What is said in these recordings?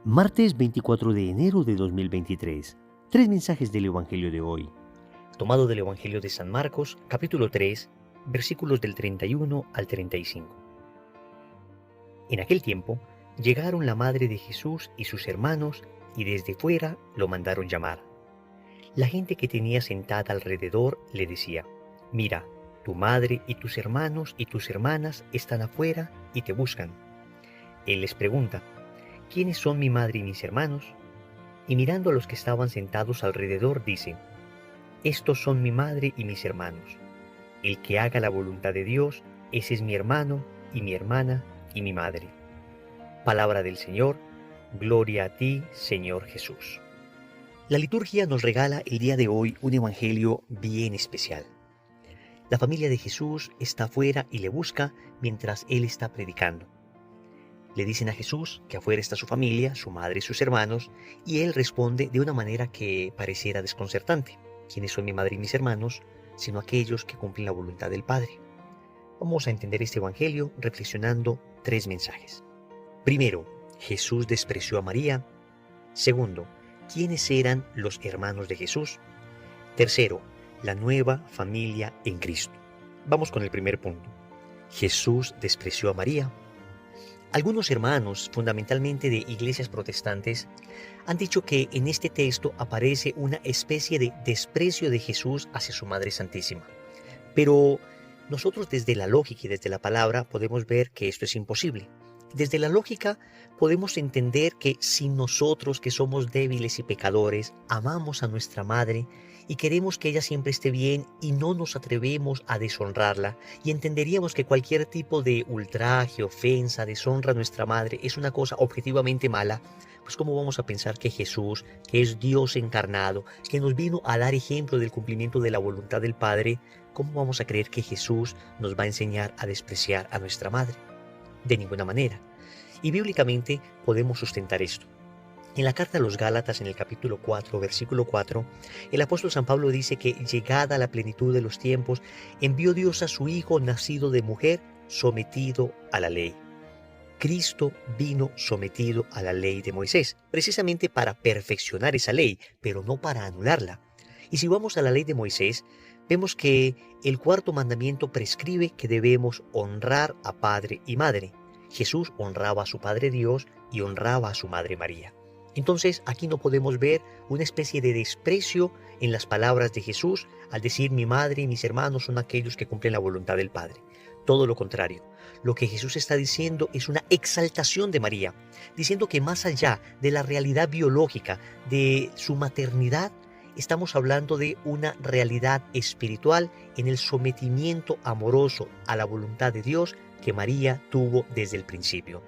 Martes 24 de enero de 2023. Tres mensajes del Evangelio de hoy. Tomado del Evangelio de San Marcos, capítulo 3, versículos del 31 al 35. En aquel tiempo, llegaron la madre de Jesús y sus hermanos, y desde fuera lo mandaron llamar. La gente que tenía sentada alrededor le decía: «Mira, tu madre y tus hermanos y tus hermanas están afuera y te buscan». Él les pregunta: «¿Quiénes son mi madre y mis hermanos?». Y mirando a los que estaban sentados alrededor, dice: «Estos son mi madre y mis hermanos. El que haga la voluntad de Dios, ese es mi hermano y mi hermana y mi madre». Palabra del Señor. Gloria a ti, Señor Jesús. La liturgia nos regala el día de hoy un evangelio bien especial. La familia de Jesús está afuera y le busca mientras él está predicando. Le dicen a Jesús que afuera está su familia, su madre y sus hermanos, y él responde de una manera que pareciera desconcertante: «¿Quiénes son mi madre y mis hermanos?, sino aquellos que cumplen la voluntad del Padre». Vamos a entender este evangelio reflexionando tres mensajes. Primero, Jesús despreció a María. Segundo, ¿quiénes eran los hermanos de Jesús? Tercero, la nueva familia en Cristo. Vamos con el primer punto. Jesús despreció a María. Algunos hermanos, fundamentalmente de iglesias protestantes, han dicho que en este texto aparece una especie de desprecio de Jesús hacia su Madre Santísima. Pero nosotros desde la lógica y desde la palabra podemos ver que esto es imposible. Desde la lógica podemos entender que si nosotros, que somos débiles y pecadores, amamos a nuestra madre y queremos que ella siempre esté bien y no nos atrevemos a deshonrarla, y entenderíamos que cualquier tipo de ultraje, ofensa, deshonra a nuestra madre es una cosa objetivamente mala, pues ¿cómo vamos a pensar que Jesús, que es Dios encarnado, que nos vino a dar ejemplo del cumplimiento de la voluntad del Padre, cómo vamos a creer que Jesús nos va a enseñar a despreciar a nuestra madre? De ninguna manera. Y bíblicamente podemos sustentar esto. En la carta a los Gálatas, en el capítulo 4, versículo 4, el apóstol San Pablo dice que, llegada la plenitud de los tiempos, envió Dios a su Hijo nacido de mujer, sometido a la ley. Cristo vino sometido a la ley de Moisés, precisamente para perfeccionar esa ley, pero no para anularla. Y si vamos a la ley de Moisés, vemos que el cuarto mandamiento prescribe que debemos honrar a padre y madre. Jesús honraba a su Padre Dios y honraba a su Madre María. Entonces aquí no podemos ver una especie de desprecio en las palabras de Jesús al decir mi madre y mis hermanos son aquellos que cumplen la voluntad del Padre. Todo lo contrario, lo que Jesús está diciendo es una exaltación de María, diciendo que más allá de la realidad biológica de su maternidad, estamos hablando de una realidad espiritual en el sometimiento amoroso a la voluntad de Dios que María tuvo desde el principio.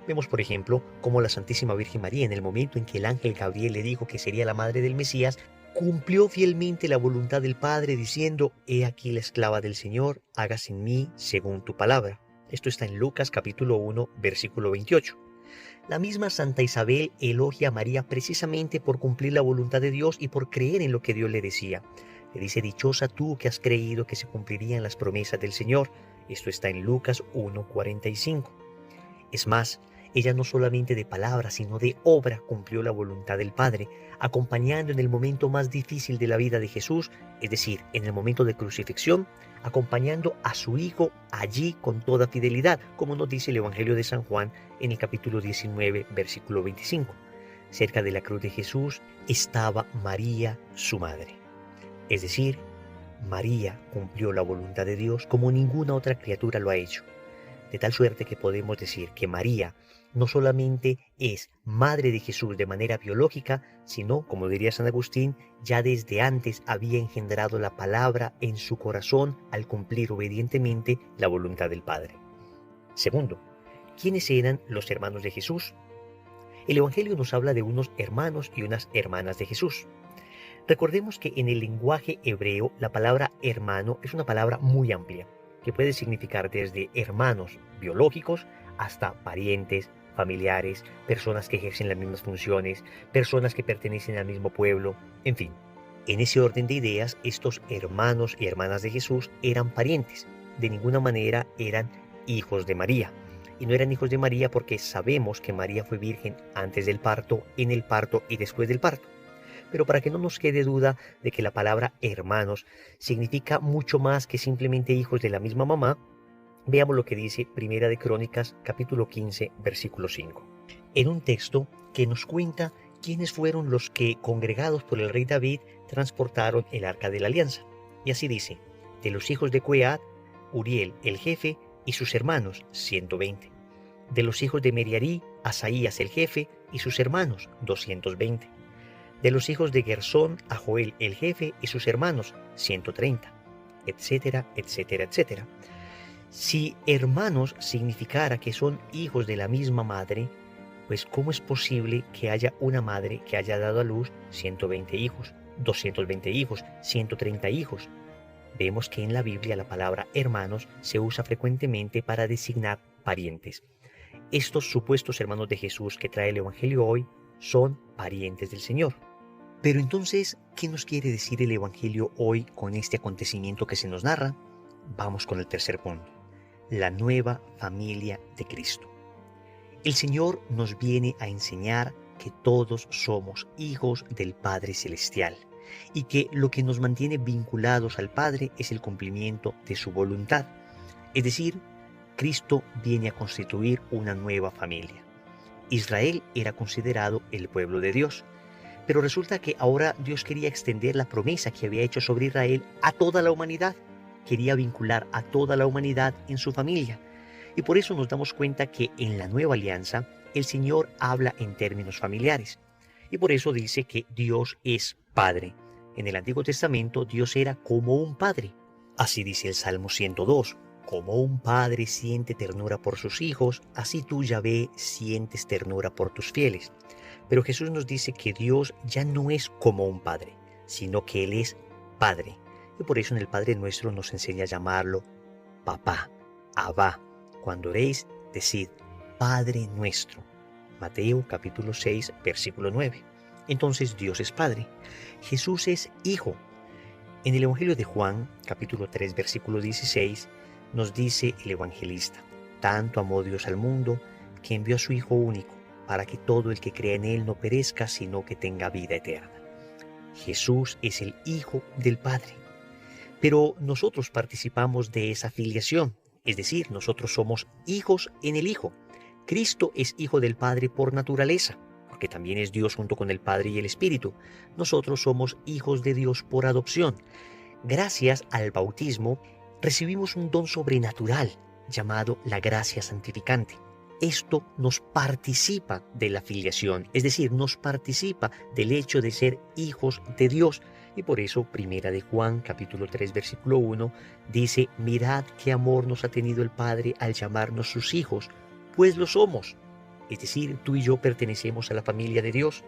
Vemos, por ejemplo, cómo la Santísima Virgen María, en el momento en que el ángel Gabriel le dijo que sería la madre del Mesías, cumplió fielmente la voluntad del Padre diciendo: «He aquí la esclava del Señor, hágase en mí según tu palabra». Esto está en Lucas capítulo 1, versículo 28. La misma Santa Isabel elogia a María precisamente por cumplir la voluntad de Dios y por creer en lo que Dios le decía. Le dice: «Dichosa tú que has creído que se cumplirían las promesas del Señor». Esto está en Lucas 1:45. Es más, ella no solamente de palabra, sino de obra cumplió la voluntad del Padre, acompañando en el momento más difícil de la vida de Jesús, es decir, en el momento de crucifixión, acompañando a su Hijo allí con toda fidelidad, como nos dice el Evangelio de San Juan en el capítulo 19, versículo 25. Cerca de la cruz de Jesús estaba María, su madre. Es decir, María cumplió la voluntad de Dios como ninguna otra criatura lo ha hecho. De tal suerte que podemos decir que María no solamente es madre de Jesús de manera biológica, sino, como diría San Agustín, ya desde antes había engendrado la palabra en su corazón al cumplir obedientemente la voluntad del Padre. Segundo, ¿quiénes eran los hermanos de Jesús? El Evangelio nos habla de unos hermanos y unas hermanas de Jesús. Recordemos que en el lenguaje hebreo la palabra hermano es una palabra muy amplia, que puede significar desde hermanos biológicos hasta parientes, familiares, personas que ejercen las mismas funciones, personas que pertenecen al mismo pueblo, en fin. En ese orden de ideas, estos hermanos y hermanas de Jesús eran parientes, de ninguna manera eran hijos de María. Y no eran hijos de María porque sabemos que María fue virgen antes del parto, en el parto y después del parto. Pero para que no nos quede duda de que la palabra hermanos significa mucho más que simplemente hijos de la misma mamá, veamos lo que dice Primera de Crónicas, capítulo 15, versículo 5. En un texto que nos cuenta quiénes fueron los que, congregados por el rey David, transportaron el arca de la alianza. Y así dice: de los hijos de Coat, Uriel el jefe y sus hermanos, 120. De los hijos de Meriarí, Asaías el jefe y sus hermanos, 220. De los hijos de Gersón, a Joel el jefe y sus hermanos, 130, etcétera, etcétera, etcétera. Si hermanos significara que son hijos de la misma madre, pues ¿cómo es posible que haya una madre que haya dado a luz 120 hijos, 220 hijos, 130 hijos? Vemos que en la Biblia la palabra hermanos se usa frecuentemente para designar parientes. Estos supuestos hermanos de Jesús que trae el Evangelio hoy son parientes del Señor. Pero entonces, ¿qué nos quiere decir el Evangelio hoy con este acontecimiento que se nos narra? Vamos con el tercer punto: la nueva familia de Cristo. El Señor nos viene a enseñar que todos somos hijos del Padre Celestial y que lo que nos mantiene vinculados al Padre es el cumplimiento de su voluntad. Es decir, Cristo viene a constituir una nueva familia. Israel era considerado el pueblo de Dios, pero resulta que ahora Dios quería extender la promesa que había hecho sobre Israel a toda la humanidad. Quería vincular a toda la humanidad en su familia. Y por eso nos damos cuenta que en la nueva alianza el Señor habla en términos familiares. Y por eso dice que Dios es Padre. En el Antiguo Testamento Dios era como un padre. Así dice el Salmo 102. Como un padre siente ternura por sus hijos, así tú, Yahvé, sientes ternura por tus fieles. Pero Jesús nos dice que Dios ya no es como un padre, sino que Él es Padre. Y por eso en el Padre Nuestro nos enseña a llamarlo Papá, Abba. Cuando oréis, decid Padre Nuestro. Mateo capítulo 6, versículo 9. Entonces Dios es Padre. Jesús es Hijo. En el Evangelio de Juan, capítulo 3, versículo 16, nos dice el evangelista: tanto amó Dios al mundo que envió a su Hijo único, para que todo el que crea en Él no perezca, sino que tenga vida eterna. Jesús es el Hijo del Padre. Pero nosotros participamos de esa filiación, es decir, nosotros somos hijos en el Hijo. Cristo es Hijo del Padre por naturaleza, porque también es Dios junto con el Padre y el Espíritu. Nosotros somos hijos de Dios por adopción. Gracias al bautismo, recibimos un don sobrenatural llamado la gracia santificante. Esto nos participa de la filiación, es decir, nos participa del hecho de ser hijos de Dios. Y por eso, Primera de Juan, capítulo 3, versículo 1, dice: mirad qué amor nos ha tenido el Padre al llamarnos sus hijos, pues lo somos. Es decir, tú y yo pertenecemos a la familia de Dios.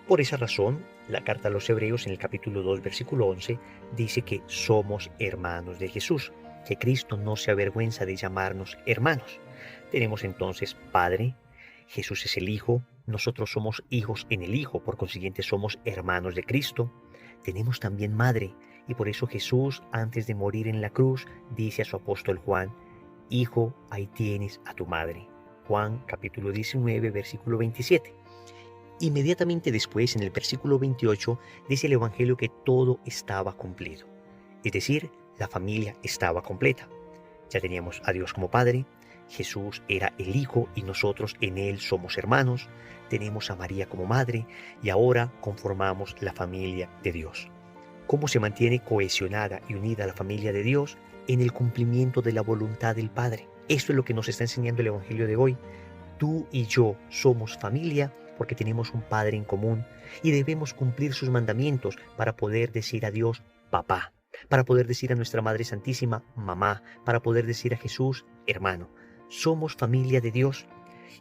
Por esa razón, la carta a los Hebreos en el capítulo 2, versículo 11, dice que somos hermanos de Jesús, que Cristo no se avergüenza de llamarnos hermanos. Tenemos entonces Padre, Jesús es el Hijo, nosotros somos hijos en el Hijo, por consiguiente somos hermanos de Cristo. Tenemos también Madre, y por eso Jesús, antes de morir en la cruz, dice a su apóstol Juan: Hijo, ahí tienes a tu madre. Juan capítulo 19, versículo 27. Inmediatamente después, en el versículo 28, dice el Evangelio que todo estaba cumplido. Es decir, la familia estaba completa. Ya teníamos a Dios como Padre, Jesús era el Hijo y nosotros en Él somos hermanos, tenemos a María como Madre y ahora conformamos la familia de Dios. ¿Cómo se mantiene cohesionada y unida la familia de Dios? En el cumplimiento de la voluntad del Padre. Esto es lo que nos está enseñando el Evangelio de hoy. Tú y yo somos familia porque tenemos un Padre en común y debemos cumplir sus mandamientos para poder decir a Dios Papá, para poder decir a nuestra Madre Santísima Mamá, para poder decir a Jesús Hermano. Somos familia de Dios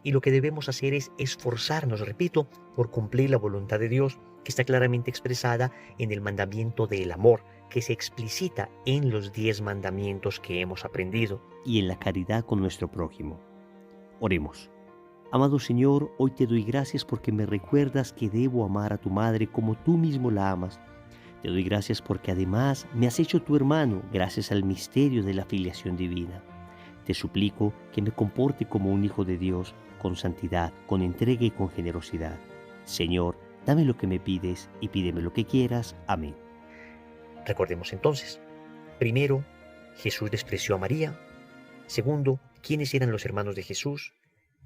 y lo que debemos hacer es esforzarnos, repito, por cumplir la voluntad de Dios, que está claramente expresada en el mandamiento del amor, que se explicita en los 10 mandamientos que hemos aprendido, y en la caridad con nuestro prójimo. Oremos. Amado Señor, hoy te doy gracias porque me recuerdas que debo amar a tu madre como tú mismo la amas. Te doy gracias porque además me has hecho tu hermano gracias al misterio de la filiación divina. Te suplico que me comporte como un hijo de Dios, con santidad, con entrega y con generosidad. Señor, dame lo que me pides y pídeme lo que quieras. Amén. Recordemos entonces. Primero, Jesús despreció a María. Segundo, ¿quiénes eran los hermanos de Jesús?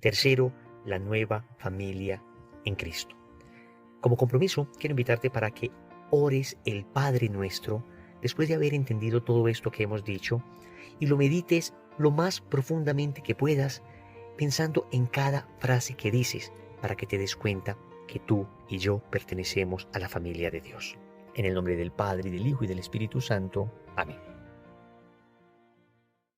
Tercero, la nueva familia en Cristo. Como compromiso, quiero invitarte para que ores el Padre Nuestro después de haber entendido todo esto que hemos dicho y lo medites lo más profundamente que puedas, pensando en cada frase que dices para que te des cuenta que tú y yo pertenecemos a la familia de Dios. En el nombre del Padre, y del Hijo y del Espíritu Santo. Amén.